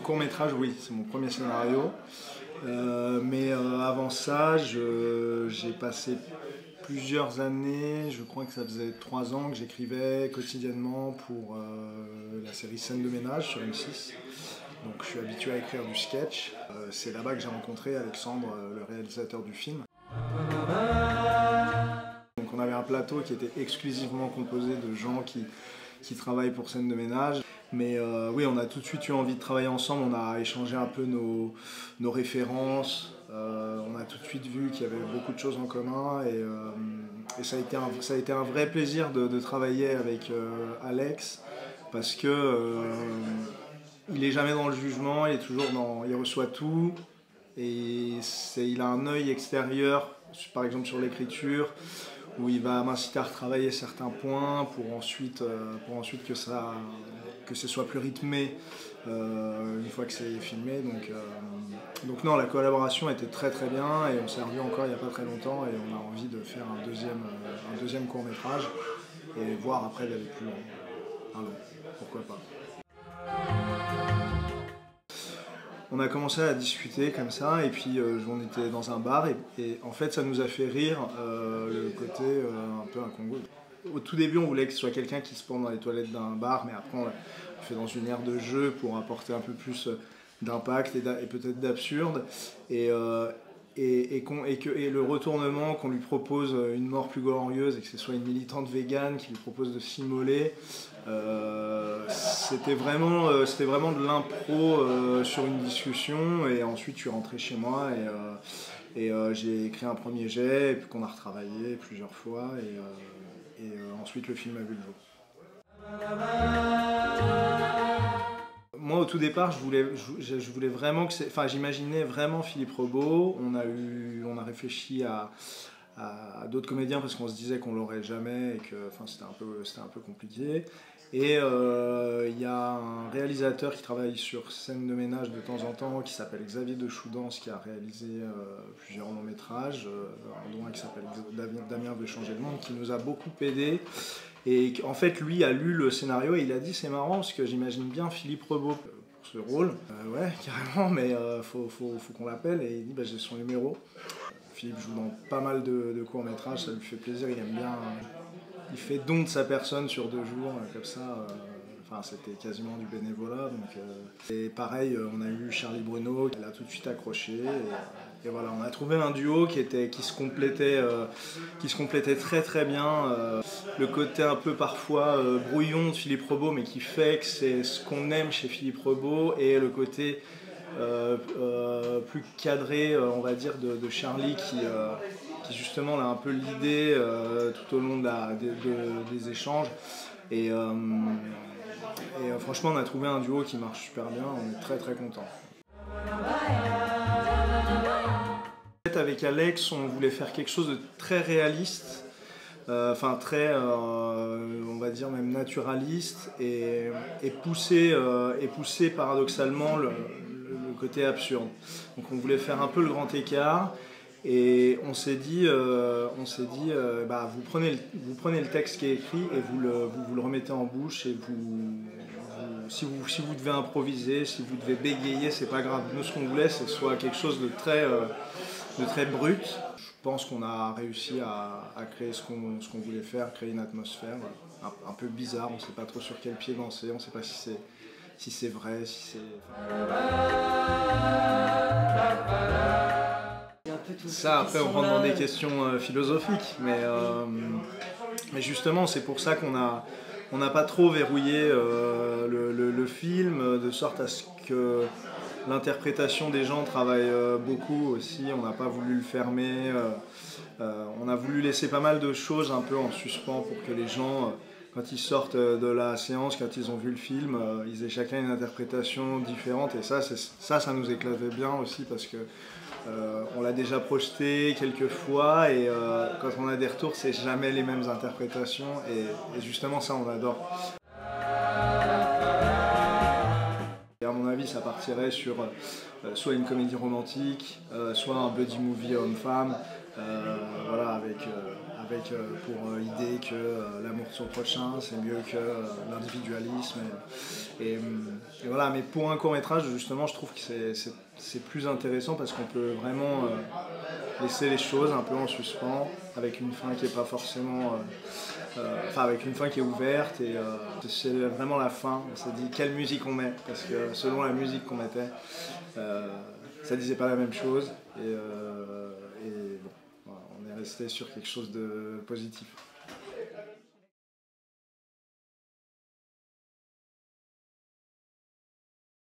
court-métrage, oui, c'est mon premier scénario. Mais avant ça, j'ai passé plusieurs années, je crois que ça faisait 3 ans que j'écrivais quotidiennement pour la série Scène de ménage sur M6. Donc je suis habitué à écrire du sketch. C'est là-bas que j'ai rencontré Alexandre, le réalisateur du film. Donc on avait un plateau qui était exclusivement composé de gens qui travaillent pour Scène de ménage. Mais oui, on a tout de suite eu envie de travailler ensemble, on a échangé un peu nos références, on a tout de suite vu qu'il y avait beaucoup de choses en commun et ça a été un vrai plaisir de travailler avec Alex parce que il est jamais dans le jugement, il reçoit tout et il a un œil extérieur, par exemple sur l'écriture, où il va m'inciter à retravailler certains points pour ensuite que ce soit plus rythmé une fois que c'est filmé. Donc non, la collaboration était très très bien et on s'est revu encore il n'y a pas très longtemps et on a envie de faire un deuxième court-métrage et voir après d'aller plus loin. Alors, pourquoi pas. On a commencé à discuter comme ça et puis on était dans un bar et en fait ça nous a fait rire le côté un peu incongru. Au tout début on voulait que ce soit quelqu'un qui se pend dans les toilettes d'un bar, mais après on fait dans une ère de jeu pour apporter un peu plus d'impact et peut-être d'absurde et le retournement qu'on lui propose une mort plus glorieuse et que ce soit une militante végane qui lui propose de s'immoler, c'était vraiment de l'impro sur une discussion et ensuite je suis rentré chez moi et j'ai écrit un premier jet et puis qu'on a retravaillé plusieurs fois et ensuite le film a vu le jour. Moi au tout départ je voulais vraiment j'imaginais vraiment Philippe Rebaud. On a réfléchi à d'autres comédiens parce qu'on se disait qu'on l'aurait jamais et que c'était un peu compliqué. Et il y a un réalisateur qui travaille sur Scène de ménage de temps en temps qui s'appelle Xavier de Choudance, qui a réalisé plusieurs longs métrages, dont un qui s'appelle Damien veut changer le monde, qui nous a beaucoup aidé. Et en fait lui a lu le scénario et il a dit c'est marrant parce que j'imagine bien Philippe Rebaud pour ce rôle. Ouais carrément, mais faut qu'on l'appelle, et il dit j'ai son numéro. Philippe joue dans pas mal de courts-métrages, ça lui fait plaisir, il aime bien. Il fait don de sa personne sur 2 jours, comme ça. C'était quasiment du bénévolat. Et pareil, on a eu Charlie Bruno, elle a tout de suite accroché. Et voilà, on a trouvé un duo qui se complétait très très bien. Le côté un peu parfois brouillon de Philippe Rebaud, mais qui fait que c'est ce qu'on aime chez Philippe Rebaud, et le côté plus cadré, on va dire, de Charlie qui justement a un peu l'idée tout au long des échanges. Et franchement, on a trouvé un duo qui marche super bien, on est très très contents. Avec Alex, on voulait faire quelque chose de très réaliste, très, on va dire même naturaliste, et pousser paradoxalement le côté absurde. Donc on voulait faire un peu le grand écart. Et on s'est dit, vous prenez le texte qui est écrit et vous le remettez en bouche, et si vous devez improviser, si vous devez bégayer, c'est pas grave. Nous, ce qu'on voulait, c'est que ce soit quelque chose de très brut. Je pense qu'on a réussi à créer ce qu'on voulait faire, créer une atmosphère un peu bizarre. On ne sait pas trop sur quel pied danser, on ne sait pas si c'est vrai, si c'est... Ça, après, on rentre dans des questions philosophiques, mais justement, c'est pour ça qu'on n'a pas trop verrouillé le film, de sorte à ce que l'interprétation des gens travaille beaucoup aussi. On n'a pas voulu le fermer, on a voulu laisser pas mal de choses un peu en suspens pour que les gens, quand ils sortent de la séance, quand ils ont vu le film, ils aient chacun une interprétation différente, et ça nous éclatait bien aussi parce que on l'a déjà projeté quelques fois, et quand on a des retours, c'est jamais les mêmes interprétations, et justement ça on adore. Et à mon avis, ça partirait sur soit une comédie romantique, soit un buddy movie homme-femme, voilà, avec avec pour idée que l'amour de son prochain c'est mieux que l'individualisme. Et voilà, mais pour un court-métrage, justement, je trouve que c'est plus intéressant parce qu'on peut vraiment laisser les choses un peu en suspens, avec une fin qui n'est pas forcément... enfin, avec une fin qui est ouverte, et c'est vraiment la fin. On s'est dit quelle musique on met, parce que selon la musique qu'on mettait, ça disait pas la même chose, et bon, voilà, on est resté sur quelque chose de positif.